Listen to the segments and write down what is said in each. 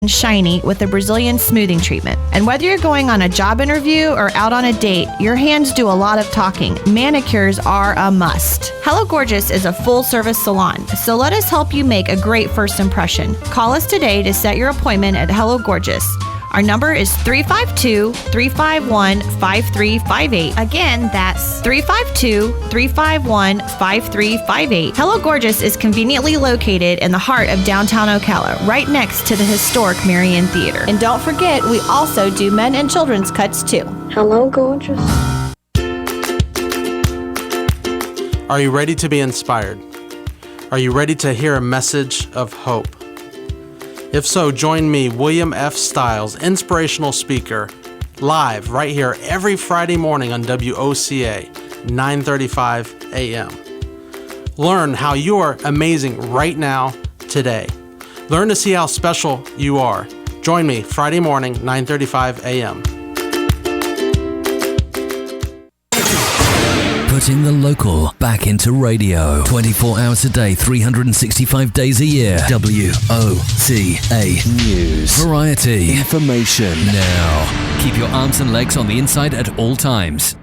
shiny with a Brazilian smoothing treatment. And whether you're going on a job interview or out on a date, your hands do a lot of talking. Manicures are a must. Hello Gorgeous is a full-service salon, so let us help you make a great first impression. Call us today to set your appointment at Hello Gorgeous. Our number is 352-351-5358. Again, that's 352-351-5358. Hello Gorgeous is conveniently located in the heart of downtown Ocala, right next to the historic Marion Theater. And don't forget, we also do men and children's cuts too. Hello Gorgeous. Are you ready to be inspired? Are you ready to hear a message of hope? If so, join me, William F. Stiles, inspirational speaker, live right here every Friday morning on WOCA, 9:35 a.m. Learn how you are amazing right now, today. Learn to see how special you are. Join me Friday morning, 9:35 a.m. Putting the local back into radio. 24 hours a day, 365 days a year. WOCA News. Variety. Information. Now. Keep your arms and legs on the inside at all times.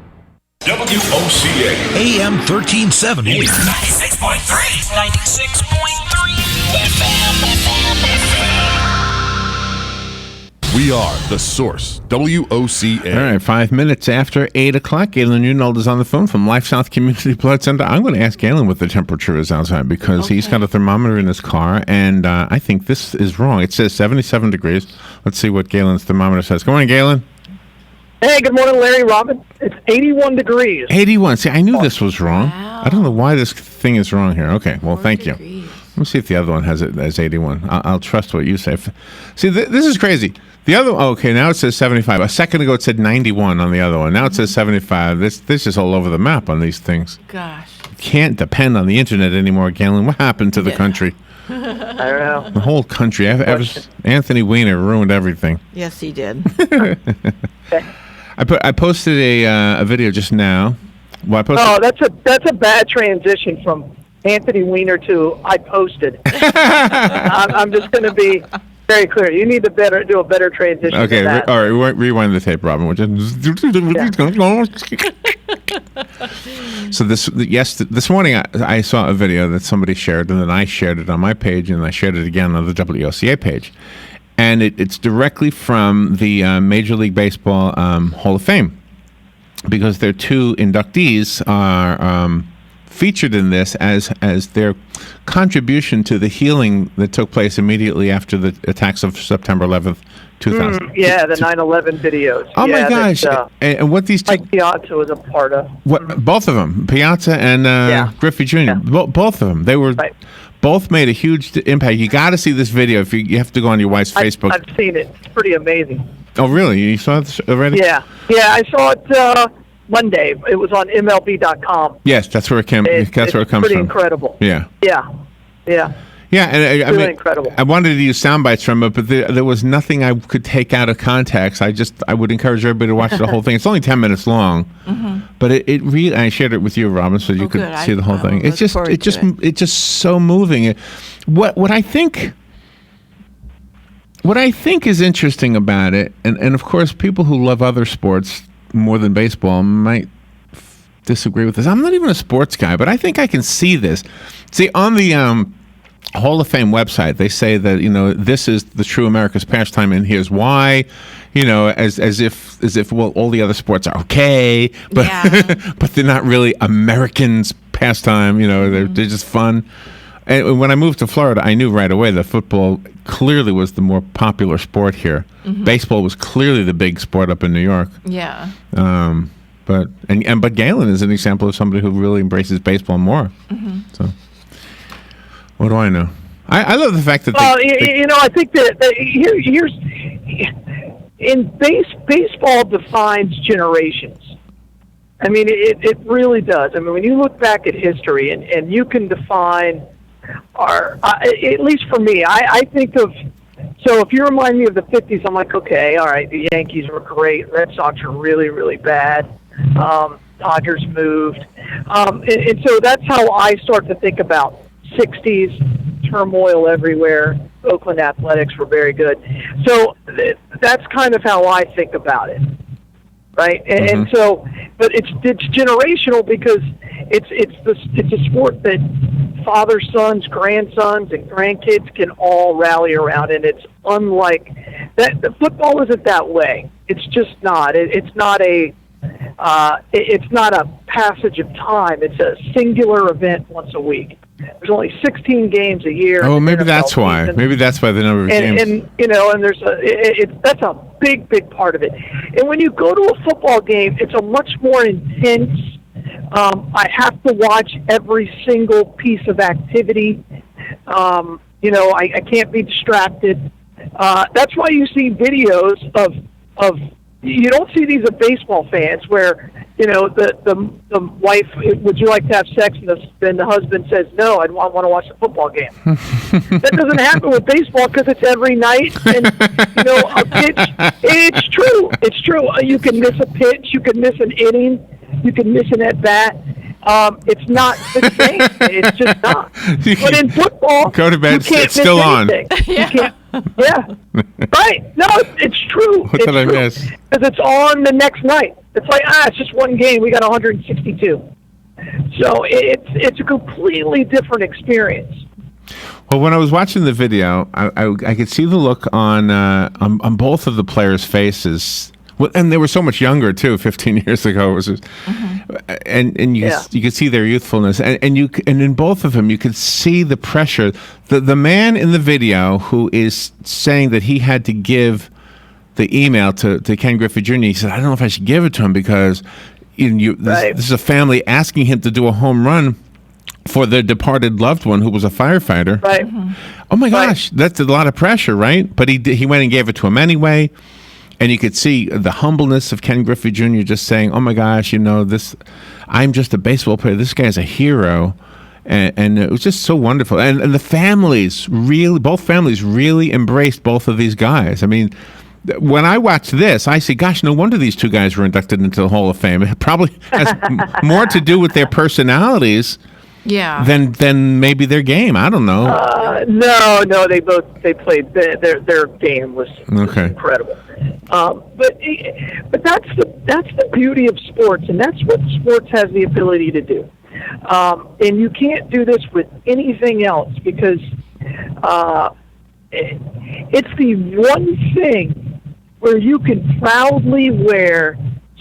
WOCA AM 1370. 96.3. 96.3. We are the source. WOCA. All right, 5 minutes after 8 o'clock. Galen Unold is on the phone from LifeSouth Community Blood Center. I'm going to ask Galen what the temperature is outside because he's got a thermometer in his car, and I think this is wrong. It says 77 degrees. Let's see what Galen's thermometer says. Good morning, Galen. Hey, good morning, Larry, Robin. It's 81 degrees. 81. See, I knew this was wrong. Wow. I don't know why this thing is wrong here. Okay, well, thank you. Let me see if the other one has it as 81. I'll trust what you say. See, this is crazy. The other one, okay, now it says 75. A second ago it said 91 on the other one. Now it says 75. This is all over the map on these things. Gosh. You can't depend on the internet anymore, Galen. What happened to the country? I don't know. The whole country. Anthony Weiner ruined everything. Yes, he did. I posted a video just now. Well, that's a bad transition from Anthony Weiner to I posted. I'm just going to be very clear. You need to do a better transition. Okay, all right. Rewind the tape, Robin. So this morning I saw a video that somebody shared, and then I shared it on my page, and I shared it again on the WOCA page, and it's directly from the Major League Baseball Hall of Fame, because their two inductees are featured in this as their contribution to the healing that took place immediately after the attacks of September 11th, 2000. The 9/11 videos. Oh my gosh! And what these two, Mike Piazza was a part of. Both of them, Piazza and Griffey Jr. Yeah. Both of them. They were both made a huge impact. You got to see this video. If you have to go on your wife's Facebook. I've seen it. It's pretty amazing. Oh really? You saw this already? Yeah. I saw it Monday. It was on MLB.com. Yes, that's where it came. That's where it comes from. Pretty incredible. Yeah. Yeah, and I mean, incredible. I wanted to use sound bites from it, but there was nothing I could take out of context. I would encourage everybody to watch the whole thing. It's only 10 minutes long, but it really. I shared it with you, Robin, so you could see the whole thing. It's just so moving. What I think is interesting about it, and of course, people who love other sports more than baseball might disagree with this. I'm not even a sports guy, but I think I can see this. See, on the Hall of Fame website, they say that, this is the true America's pastime, and here's why. As if well, all the other sports are okay, but but they're not really Americans' pastime. They're just fun. And when I moved to Florida, I knew right away that football clearly was the more popular sport here. Baseball was clearly the big sport up in New York. Yeah. But Galen is an example of somebody who really embraces baseball more. So, what do I know? I love the fact that. Well, I think that here's baseball defines generations. I mean, it really does. I mean, when you look back at history and you can define at least for me, I think of. So if you remind me of the 50s, I'm like, okay, all right, the Yankees were great. Red Sox are really, really bad. Dodgers moved. And so that's how I start to think about 60s, turmoil everywhere. Oakland Athletics were very good. So that's kind of how I think about it, right? And so, but it's generational because it's a sport that fathers, sons, grandsons, and grandkids can all rally around, and it's unlike that. The football isn't that way. It's just not. It's not a passage of time. It's a singular event once a week. There's only 16 games a year. Oh, maybe that's why. Season. Maybe that's why the number of games. And and there's that's a big part of it. And when you go to a football game, it's a much more intense. I have to watch every single piece of activity. I can't be distracted. That's why you see videos of you don't see these of baseball fans where the wife, would you like to have sex, and the husband says no, I want to watch the football game. That doesn't happen with baseball because it's every night, and a pitch. It's true. You can miss a pitch, you can miss an inning, you can miss an at bat. It's not the same. It's just not. But in football, go to bed. You can't it's still on. You can't. Yeah. Right. No, it's true. What did I miss? Because it's on the next night. It's like, it's just one game. We got 162. So it's a completely different experience. Well, when I was watching the video, I could see the look on both of the players' faces. Well, and they were so much younger too. 15 years ago, it was just, and you could see their youthfulness, and in both of them, you could see the pressure. The man in the video who is saying that he had to give the email to Ken Griffey Jr. He said, "I don't know if I should give it to him because this is a family asking him to do a home run for their departed loved one who was a firefighter." Right. Oh my gosh, that's a lot of pressure, right? But he went and gave it to him anyway. And you could see the humbleness of Ken Griffey Jr. just saying, "Oh my gosh, I'm just a baseball player. This guy's a hero," and it was just so wonderful. And the families both families really embraced both of these guys. I mean, when I watch this, I say, "Gosh, no wonder these two guys were inducted into the Hall of Fame." It probably has more to do with their personalities. Yeah. Than maybe their game. I don't know. No, they played their game was incredible. But that's the beauty of sports, and that's what sports has the ability to do. And you can't do this with anything else because it's the one thing where you can proudly wear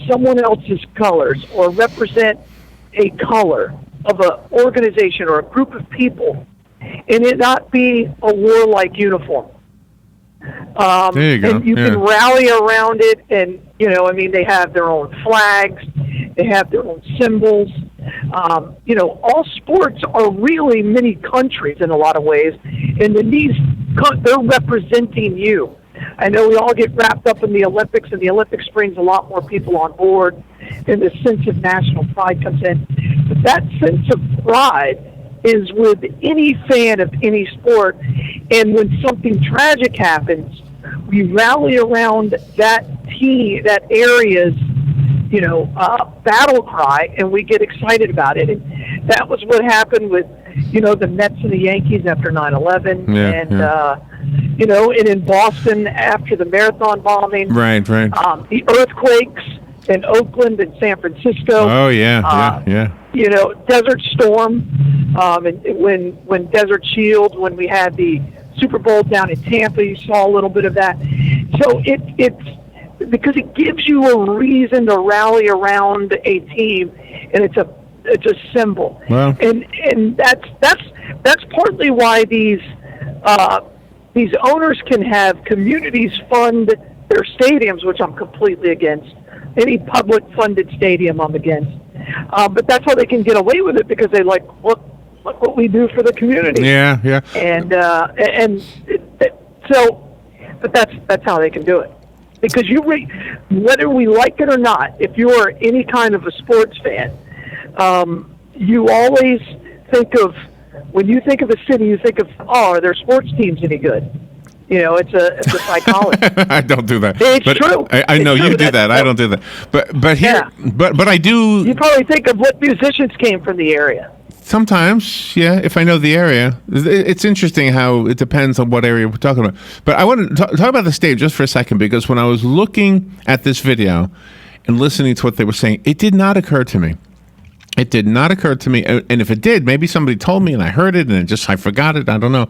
someone else's colors or represent a color of an organization or a group of people, and it not be a warlike uniform. There you go. And you can rally around it, and they have their own flags, they have their own symbols. All sports are really mini countries in a lot of ways, and they're representing you. I know we all get wrapped up in the Olympics, and the Olympics brings a lot more people on board, and the sense of national pride comes in. But that sense of pride is with any fan of any sport, and when something tragic happens, we rally around that team, that area's, battle cry, and we get excited about it. And that was what happened with, the Mets and the Yankees after 9/11, and in Boston after the marathon bombing. Right. The earthquakes in Oakland and San Francisco. Oh yeah. Desert Storm, and when Desert Shield, when we had the Super Bowl down in Tampa, you saw a little bit of that. So it's because it gives you a reason to rally around a team, and it's a symbol. Well, and that's partly why these owners can have communities fund their stadiums, which I'm completely against. Any public funded stadium I'm against. But that's how they can get away with it, because they look what we do for the community. Yeah. But that's how they can do it. Because whether we like it or not, if you're any kind of a sports fan, you always think of, when you think of a city, you think of, are their sports teams any good? It's a psychology. I don't do that. It's true. I know you do that. I don't do that. But here, but I do. You probably think of what musicians came from the area. Sometimes, yeah, if I know the area. It's interesting how it depends on what area we're talking about. But I want to talk about the stage just for a second, because when I was looking at this video and listening to what they were saying, it did not occur to me. It did not occur to me. And if it did, maybe somebody told me and I heard it and I forgot it. I don't know.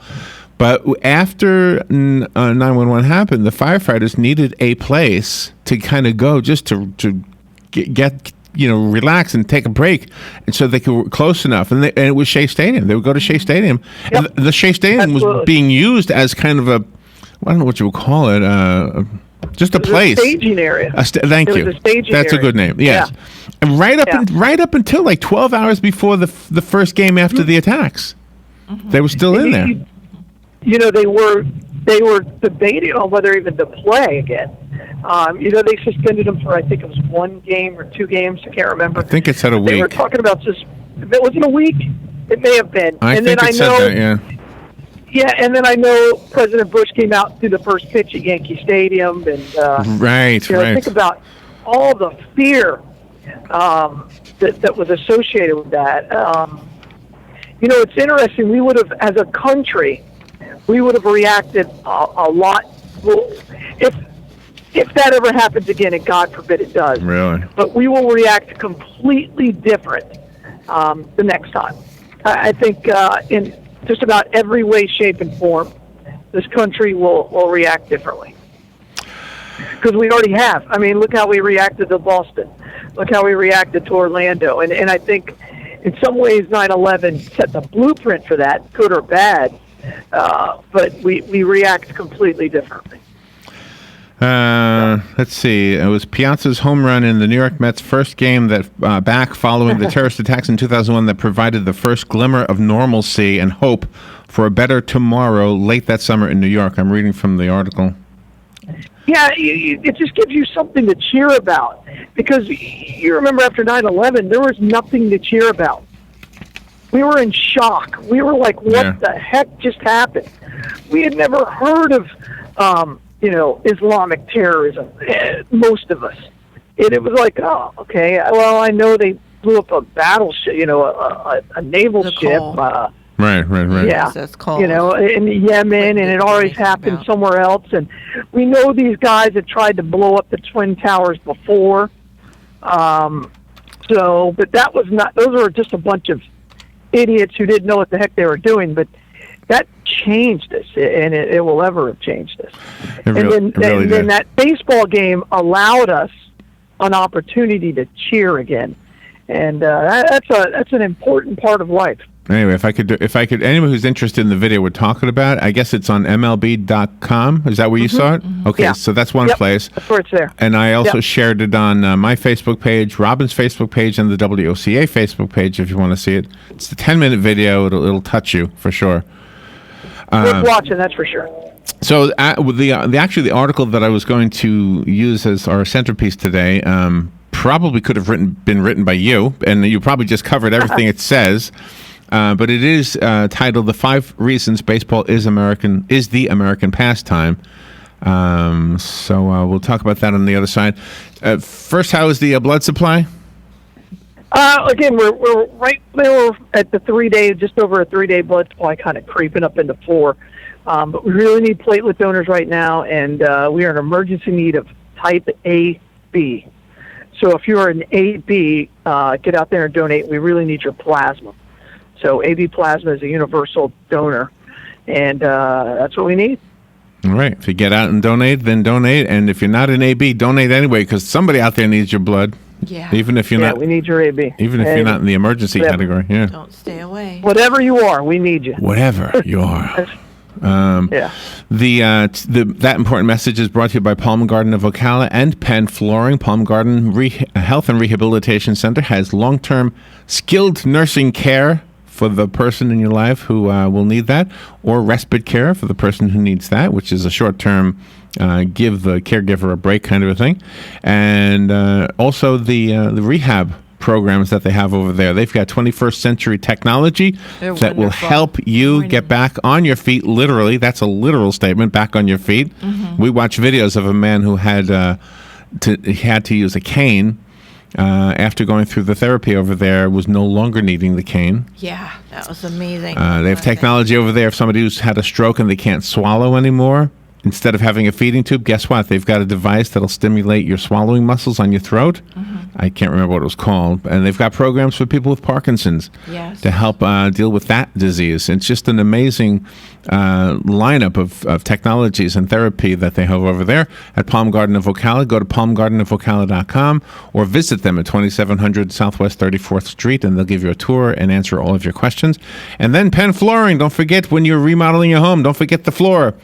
But after 911 happened, the firefighters needed a place to kind of go just to get relax and take a break, and so they were close enough. And it was Shea Stadium. They would go to Shea Stadium. Yep. And the Shea Stadium was being used as kind of a, I don't know what you would call it, just a place. A staging area. Thank you. That's a good name. Yes. Yeah. And right up until like 12 hours before the first game after the attacks, they were still in there. They were debating on whether even to play again. They suspended them for, I think it was 1 game or 2 games. I can't remember. I think it said a week. They were talking about just, it wasn't a week. It may have been. I think it said that, yeah. Yeah, and then I know President Bush came out and threw the first pitch at Yankee Stadium, and right. Think about all the fear that was associated with that. It's interesting. We would have, as a country, we would have reacted a lot. Well, if that ever happens again, and God forbid it does. Really? But we will react completely different the next time. I think in just about every way, shape, and form, this country will react differently. Because we already have. I mean, look how we reacted to Boston. Look how we reacted to Orlando. And I think in some ways 9/11 set the blueprint for that, good or bad. But we react completely differently. Let's see. It was Piazza's home run in the New York Mets' first game that back following the terrorist attacks in 2001 that provided the first glimmer of normalcy and hope for a better tomorrow late that summer in New York. I'm reading from the article. Yeah, it just gives you something to cheer about. Because you remember after 9/11, there was nothing to cheer about. We were in shock. We were like, what the heck just happened? We had never heard of, Islamic terrorism, most of us. And it was like, oh, okay, well, I know they blew up a battleship, a naval ship. Right. Yeah, in Yemen, and it always happened somewhere else. And we know these guys have tried to blow up the Twin Towers before. But that was not, those were just a bunch of idiots who didn't know what the heck they were doing. But that changed us, and it will ever have changed us. And then that baseball game allowed us an opportunity to cheer again. And that's an important part of life. Anyway, if I could, anyone who's interested in the video we're talking about, I guess it's on MLB.com. Is that where you saw it? Okay, yeah. So that's one place. That's where it's there. And I also shared it on my Facebook page, Robin's Facebook page, and the WOCA Facebook page if you want to see it. It's a 10-minute video. It'll touch you for sure. Worth watching, that's for sure. So the article that I was going to use as our centerpiece today probably could have been written by you, and you probably just covered everything it says. But it is titled "The 5 Reasons Baseball is the American Pastime." So we'll talk about that on the other side. First, how is the blood supply? Again, we're right there at the 3-day, just over a 3-day blood supply, kind of creeping up into 4. But we really need platelet donors right now, and we are in emergency need of type AB. So if you're an AB, get out there and donate. We really need your plasma. So AB plasma is a universal donor, and that's what we need. All right. If you get out and donate, then donate. And if you're not an AB, donate anyway, because somebody out there needs your blood. Yeah. Even if you're not. We need your AB. Even if you're not in the emergency category. Yeah. Don't stay away. Whatever you are, we need you. Whatever you are. Yeah. That important message is brought to you by Palm Garden of Ocala and Penn Flooring. Palm Garden Health and Rehabilitation Center has long-term skilled nursing care for the person in your life who will need that, or respite care for the person who needs that, which is a short-term give the caregiver a break kind of a thing. And also the rehab programs that they have over there. They've got 21st century technology that will help you get back on your feet, literally. That's a literal statement, back on your feet. We watch videos of a man who had to use a cane after going through the therapy over there, was no longer needing the cane. Yeah, that was amazing. They have technology over there. If somebody who's had a stroke and they can't swallow anymore, instead of having a feeding tube, guess what? They've got a device that'll stimulate your swallowing muscles on your throat. I can't remember what it was called. And they've got programs for people with Parkinson's to help deal with that disease. It's just an amazing lineup of technologies and therapy that they have over there at Palm Garden of Ocala. Go to palmgardenofocala.com or visit them at 2700 Southwest 34th Street, and they'll give you a tour and answer all of your questions. And then Penn Flooring. Don't forget, when you're remodeling your home, don't forget the floor.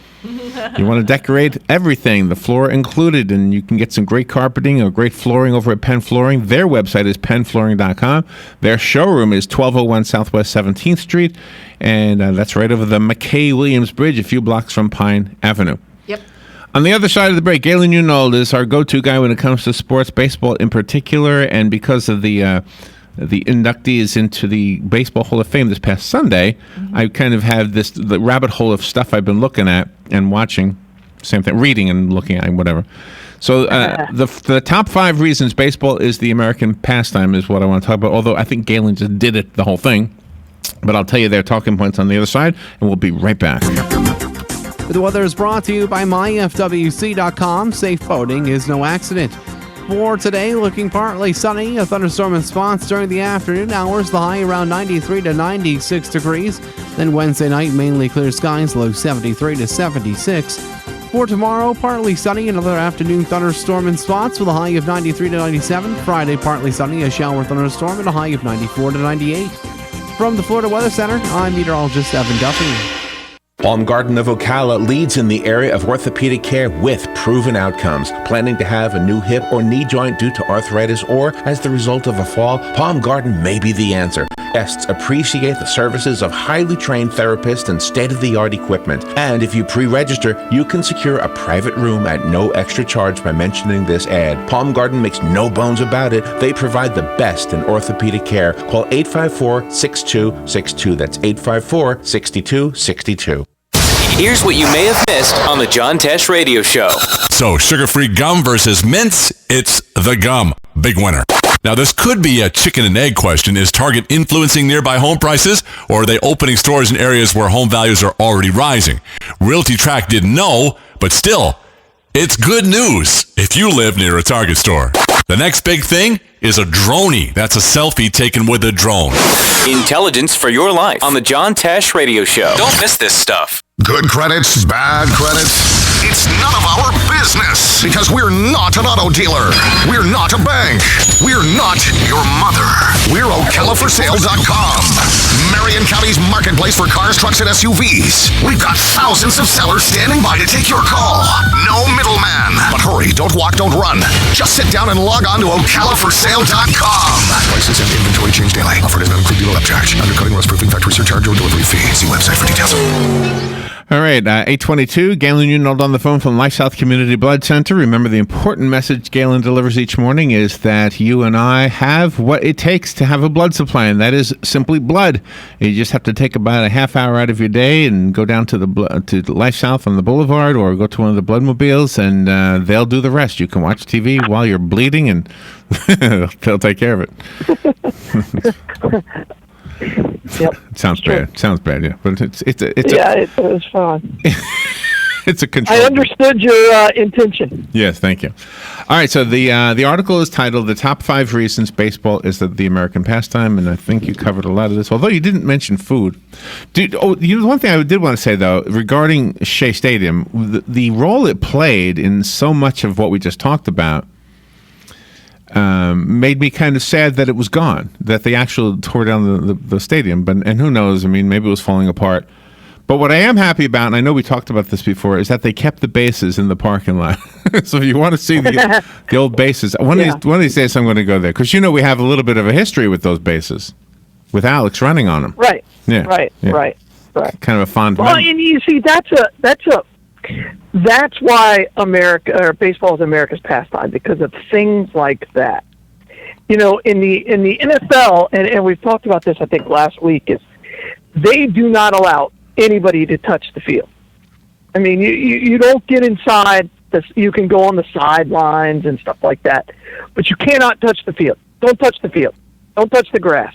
You want to decorate everything, the floor included, and you can get some great carpeting or great flooring over at Penn Flooring. Their website is pennflooring.com. Their showroom is 1201 Southwest 17th Street, and that's right over the McKay-Williams Bridge, a few blocks from Pine Avenue. Yep. On the other side of the break, Galen Unold is our go-to guy when it comes to sports, baseball in particular, and because of the inductees into the Baseball Hall of Fame this past Sunday, I kind of have the rabbit hole of stuff I've been looking at and watching, same thing, reading and looking at, whatever. So the top 5 reasons baseball is the American pastime is what I want to talk about, although I think Galen just did it, the whole thing. But I'll tell you their talking points on the other side, and we'll be right back. The weather is brought to you by myfwc.com. Safe boating is no accident. For today, looking partly sunny, a thunderstorm in spots during the afternoon hours, the high around 93 to 96 degrees. Then Wednesday night, mainly clear skies, low 73 to 76. For tomorrow, partly sunny, another afternoon thunderstorm in spots with a high of 93 to 97. Friday, partly sunny, a shower thunderstorm and a high of 94 to 98. From the Florida Weather Center, I'm meteorologist Evan Duffy. Palm Garden of Ocala leads in the area of orthopedic care with proven outcomes. Planning to have a new hip or knee joint due to arthritis or as the result of a fall? Palm Garden may be the answer. Guests appreciate the services of highly trained therapists and state-of-the-art equipment. And if you pre-register, you can secure a private room at no extra charge by mentioning this ad. Palm Garden makes no bones about it. They provide the best in orthopedic care. Call 854-6262. That's 854-6262. Here's what you may have missed on the John Tesh Radio Show. So, sugar-free gum versus mints, it's the gum. Big winner. Now, this could be a chicken and egg question. Is Target influencing nearby home prices, or are they opening stores in areas where home values are already rising? Realty Track didn't know, but still, it's good news if you live near a Target store. The next big thing is a droney. That's a selfie taken with a drone. Intelligence for your life on the John Tesh Radio Show. Don't miss this stuff. Good credits, bad credits. It's none of our business because we're not an auto dealer. We're not a bank. We're not your mother. We're OcalaForSale.com. Marion County's marketplace for cars, trucks, and SUVs. We've got thousands of sellers standing by to take your call. No middleman. But hurry, don't walk, don't run. Just sit down and log on to OcalaForSale.com. Prices and inventory change daily. Offer does not include dealer upcharge. Undercutting, rust-proofing, factory surcharge, or delivery fee. See website for details. All right, 822, Galen Unold on the phone from LifeSouth Community Blood Center. Remember, the important message Galen delivers each morning is that you and I have what it takes to have a blood supply, and that is simply blood. You just have to take about a half hour out of your day and go down to the LifeSouth on the Boulevard or go to one of the bloodmobiles, and they'll do the rest. You can watch TV while you're bleeding, and they'll take care of it. Yep. Sounds bad. Sounds bad, yeah. But it was fun. It's a control. I understood your intention. Yes, thank you. All right, so the article is titled "The Top 5 Reasons Baseball is the American Pastime," and I think you covered a lot of this, although you didn't mention food. One thing I did want to say, though, regarding Shea Stadium, the role it played in so much of what we just talked about made me kind of sad that it was gone, that they actually tore down the stadium. And who knows, I mean, maybe it was falling apart. But what I am happy about, and I know we talked about this before, is that they kept the bases in the parking lot. So if you want to see the old bases, one of these days I'm going to go there. Because, we have a little bit of a history with those bases, with Alex running on them. Right. Yeah. Right. Yeah. Right. Kind of a fond Well, and you see, that's why baseball is America's pastime, because of things like that. In the NFL, and we've talked about this, I think, last week, is they do not allow anybody to touch the field. I mean, you don't get inside. You can go on the sidelines and stuff like that, but you cannot touch the field. Don't touch the field. Don't touch the grass.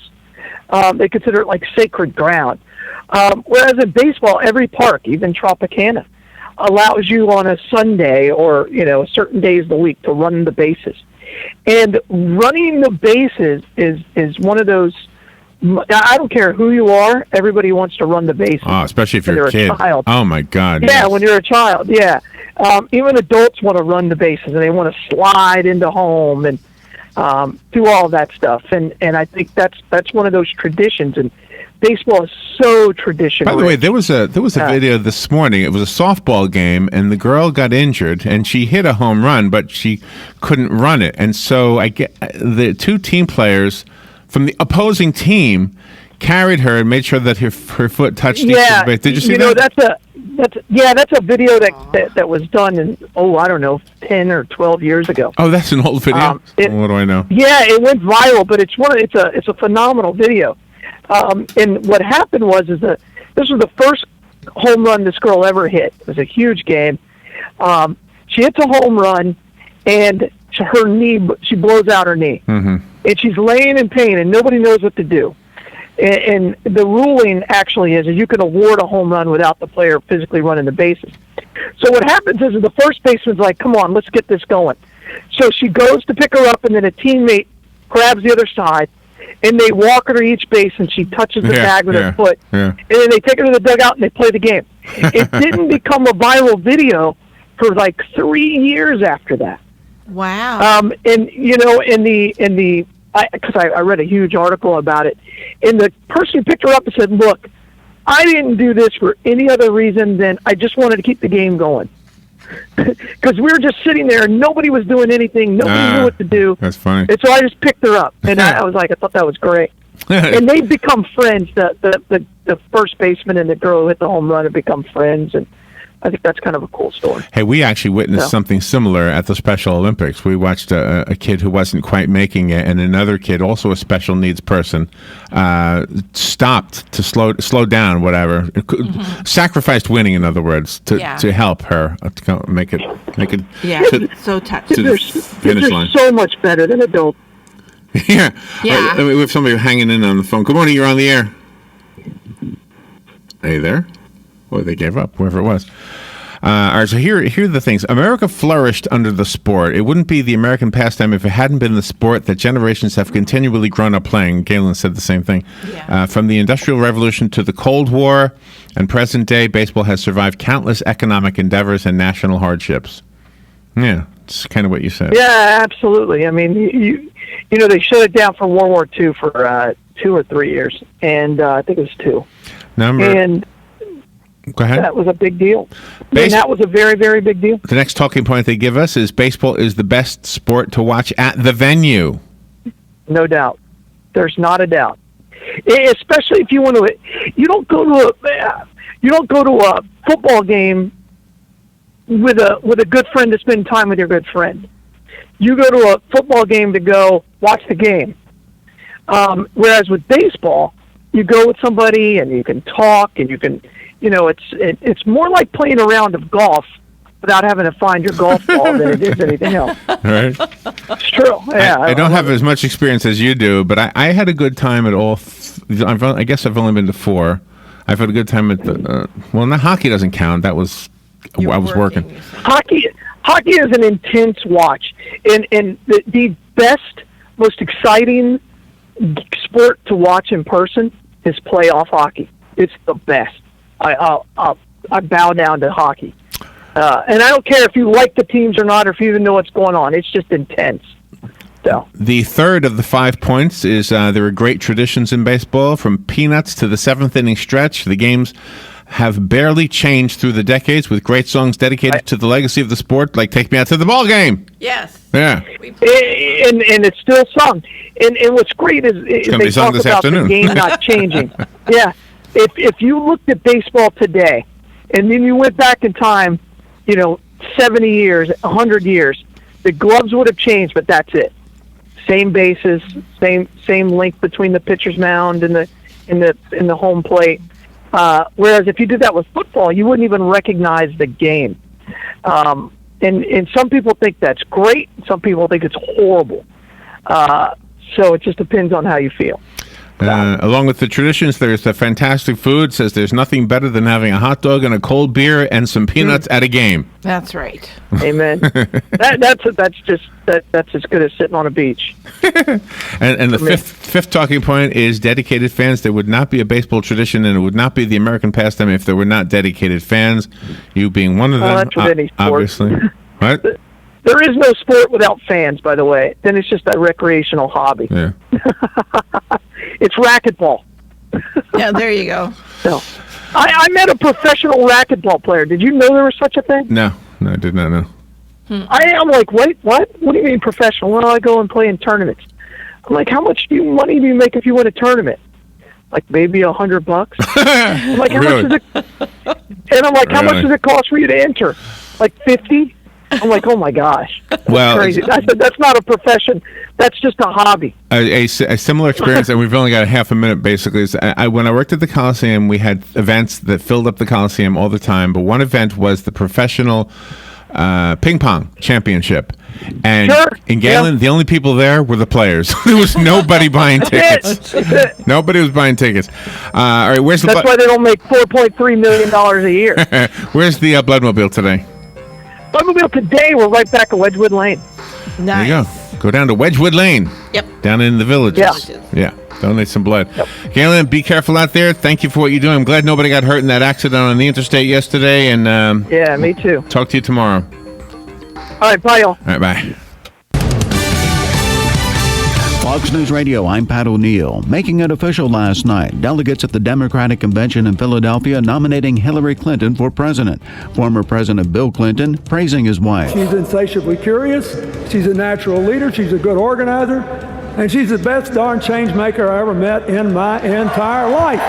They consider it like sacred ground. Whereas in baseball, every park, even Tropicana, allows you on a Sunday or, certain days of the week to run the bases. And running the bases is one of those, I don't care who you are, everybody wants to run the bases. Oh, especially if you're a kid. Child. Oh, my God. Yeah, yes. when you're a child, yeah. Even adults want to run the bases, and they want to slide into home and do all that stuff. And I think that's one of those traditions, and baseball is so traditional. By the way, there was a video this morning. It was a softball game, and the girl got injured, and she hit a home run, but she couldn't run it. And so the two team players from the opposing team carried her and made sure that her foot touched each of the base. Did you see that? That's a video that was done in 10 or 12 years ago. Oh, that's an old video. What do I know? Yeah, it went viral, but it's a phenomenal video. And what happened was that this was the first home run this girl ever hit. It was a huge game. She hits a home run, and she blows out her knee, and she's laying in pain, and nobody knows what to do. And the ruling actually is you can award a home run without the player physically running the bases. So what happens is the first baseman's like, "Come on, let's get this going." So she goes to pick her up, and then a teammate grabs the other side, and they walk her to each base, and she touches the bag with her foot. Yeah. And then they take her to the dugout, and they play the game. It didn't become a viral video for like 3 years after that. Wow. Because I read a huge article about it, and the person who picked her up and said, "Look, I didn't do this for any other reason than I just wanted to keep the game going." Because we were just sitting there and nobody was doing anything. Nobody knew what to do. That's funny. And so I just picked her up, and I thought that was great. And they've become friends. The first baseman and the girl who hit the home run have become friends, and I think that's kind of a cool story. Hey, we actually witnessed something similar at the Special Olympics. We watched a kid who wasn't quite making it, and another kid, also a special needs person, stopped to slow down, whatever, sacrificed winning, in other words, to help her to make it. Yeah, so touching. To the finish line. So much better than adults. Yeah. Right, we have somebody hanging in on the phone. Good morning. You're on the air. Are you there? Well, they gave up, whoever it was. All right, so here are the things. America flourished under the sport. It wouldn't be the American pastime if it hadn't been the sport that generations have continually grown up playing. Galen said the same thing. Yeah. From the Industrial Revolution to the Cold War and present day, baseball has survived countless economic endeavors and national hardships. Yeah, it's kind of what you said. Yeah, absolutely. I mean, they shut it down for World War II for 2 or 3 years, and I think it was 2. Go ahead. That was a big deal. That was a very, very big deal. The next talking point they give us is baseball is the best sport to watch at the venue. No doubt. There's not a doubt. Especially if you want to. You don't go to a football game with a good friend to spend time with your good friend. You go to a football game to go watch the game. Whereas with baseball, you go with somebody and you can talk and you can. It's more like playing a round of golf without having to find your golf ball than it is anything else. Right. It's true. Yeah. I don't have as much experience as you do, but I had a good time at all. I guess I've only been to 4. I've had a good time at the. Hockey doesn't count. That was I was working. Hockey is an intense watch, and the best, most exciting sport to watch in person is playoff hockey. It's the best. I bow down to hockey. And I don't care if you like the teams or not, or if you even know what's going on. It's just intense. So. The third of the 5 points is there are great traditions in baseball. From peanuts to the 7th inning stretch, the games have barely changed through the decades, with great songs dedicated to the legacy of the sport, like "Take Me Out to the Ball Game." Yes. Yeah. And it's still sung. And what's great is they talk about the game not changing. Yeah. If you looked at baseball today, and then you went back in time, 70 years, 100 years, the gloves would have changed, but that's it. Same bases, same length between the pitcher's mound and the home plate. Whereas if you did that with football, you wouldn't even recognize the game. And some people think that's great. Some people think it's horrible. So it just depends on how you feel. Along with the traditions, there's the fantastic food. Says there's nothing better than having a hot dog and a cold beer and some peanuts at a game. That's right. Amen. That's as good as sitting on a beach. And the fifth talking point is dedicated fans. There would not be a baseball tradition, and it would not be the American pastime if there were not dedicated fans. You being one of them, that's with any sport. obviously. What? There is no sport without fans, by the way. Then it's just a recreational hobby. Yeah. It's racquetball. Yeah, there you go. So, I met a professional racquetball player. Did you know there was such a thing? No, I did not know. I'm like, wait, what? What do you mean professional? Well, I go and play in tournaments. I'm like, how much money do you make if you win a tournament? Like maybe $100. I'm like, how Really? much does it? And I'm like, how much Really? does it cost for you to enter? Like 50. I'm like, oh my gosh, that's crazy. I said, that's not a profession. That's just a hobby. A similar experience, and we've only got a half a minute, basically. Is when I worked at the Coliseum, we had events that filled up the Coliseum all the time, but one event was the professional ping pong championship. And in Galen, the only people there were the players. There was nobody buying tickets. Nobody was buying tickets. All right, where's the That's why they don't make $4.3 million a year. Where's the Bloodmobile today? Bloodmobile today, we're right back at Wedgwood Lane. There you go. Go down to Wedgwood Lane. Yep. Down in the village. Yeah. Donate some blood. Yep. Galen, be careful out there. Thank you for what you're doing. I'm glad nobody got hurt in that accident on the interstate yesterday. And yeah, me too. Talk to you tomorrow. All right, bye, y'all. All right, bye. Fox News Radio, I'm Pat O'Neill. Making it official last night, delegates at the Democratic Convention in Philadelphia nominating Hillary Clinton for president. Former President Bill Clinton praising his wife. She's insatiably curious. She's a natural leader. She's a good organizer. And she's the best darn change maker I ever met in my entire life.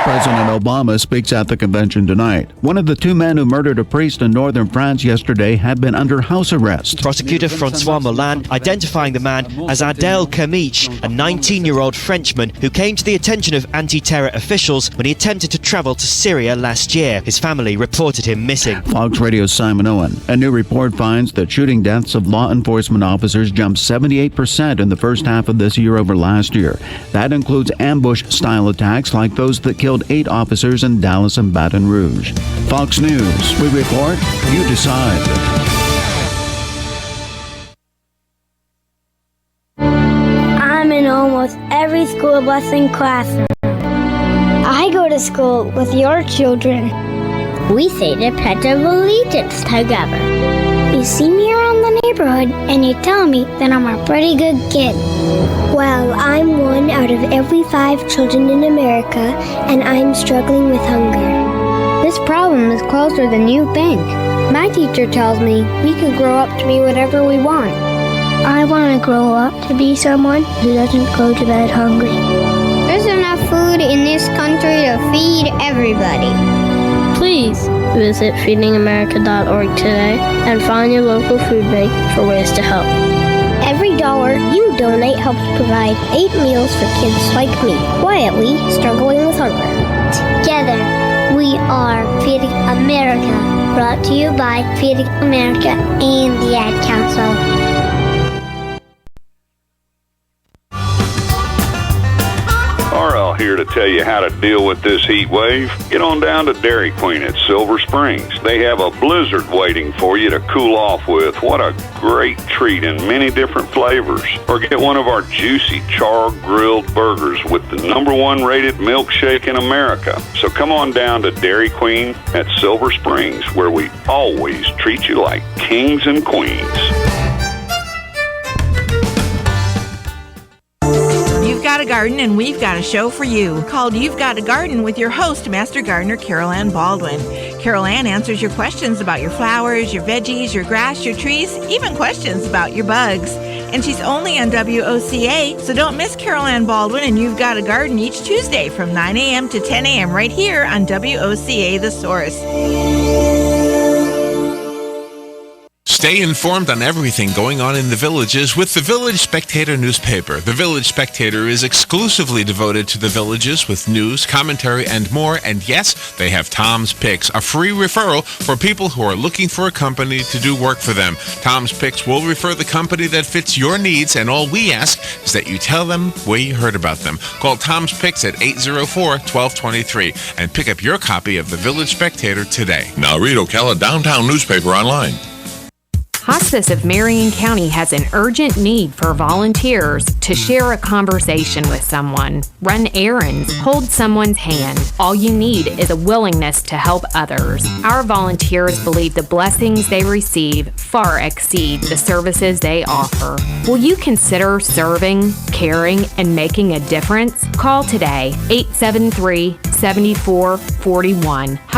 President Obama speaks at the convention tonight. One of the two men who murdered a priest in northern France yesterday had been under house arrest. Prosecutor Francois Moulin identifying the man as Adel Kamich, a 19-year-old Frenchman who came to the attention of anti-terror officials when he attempted to travel to Syria last year. His family reported him missing. Fox Radio's Simon Owen. A new report finds that shooting deaths of law enforcement officers jumped 78% in the first half of this year over last year. That includes ambush-style attacks like those that killed 8 officers in Dallas and Baton Rouge. Fox News. We report, you decide. I'm in almost every school bus and classroom. I go to school with your children. We say the Pledge of Allegiance together. You see me around the neighborhood and you tell me that I'm a pretty good kid. Well, I'm one out of every 5 children in America, and I'm struggling with hunger. This problem is closer than you think. My teacher tells me we could grow up to be whatever we want. I want to grow up to be someone who doesn't go to bed hungry. There's enough food in this country to feed everybody. Please visit feedingamerica.org today and find your local food bank for ways to help. Every dollar you donate helps provide 8 meals for kids like me, quietly struggling with hunger. Together, we are Feeding America, brought to you by Feeding America and the Ad Council. RL here to tell you how to deal with this heat wave. Get on down to Dairy Queen at Silver Springs. They have a blizzard waiting for you to cool off with. What a great treat in many different flavors. Or get one of our juicy char-grilled burgers with the #1 rated milkshake in America. So come on down to Dairy Queen at Silver Springs, where we always treat you like kings and queens. You've got a garden and we've got a show for you called You've Got a Garden with your host, Master Gardener Carol Ann Baldwin. Carol Ann answers your questions about your flowers, your veggies, your grass, your trees, even questions about your bugs. And she's only on WOCA, so don't miss Carol Ann Baldwin and You've Got a Garden each Tuesday from 9 a.m. to 10 a.m. right here on WOCA The Source. Stay informed on everything going on in the villages with the Village Spectator newspaper. The Village Spectator is exclusively devoted to the villages with news, commentary, and more. And yes, they have Tom's Picks, a free referral for people who are looking for a company to do work for them. Tom's Picks will refer the company that fits your needs, and all we ask is that you tell them where you heard about them. Call Tom's Picks at 804-1223 and pick up your copy of the Village Spectator today. Now read Ocala Downtown newspaper online. Hospice of Marion County has an urgent need for volunteers to share a conversation with someone, run errands, hold someone's hand. All you need is a willingness to help others. Our volunteers believe the blessings they receive far exceed the services they offer. Will you consider serving, caring, and making a difference? Call today, 873-7441.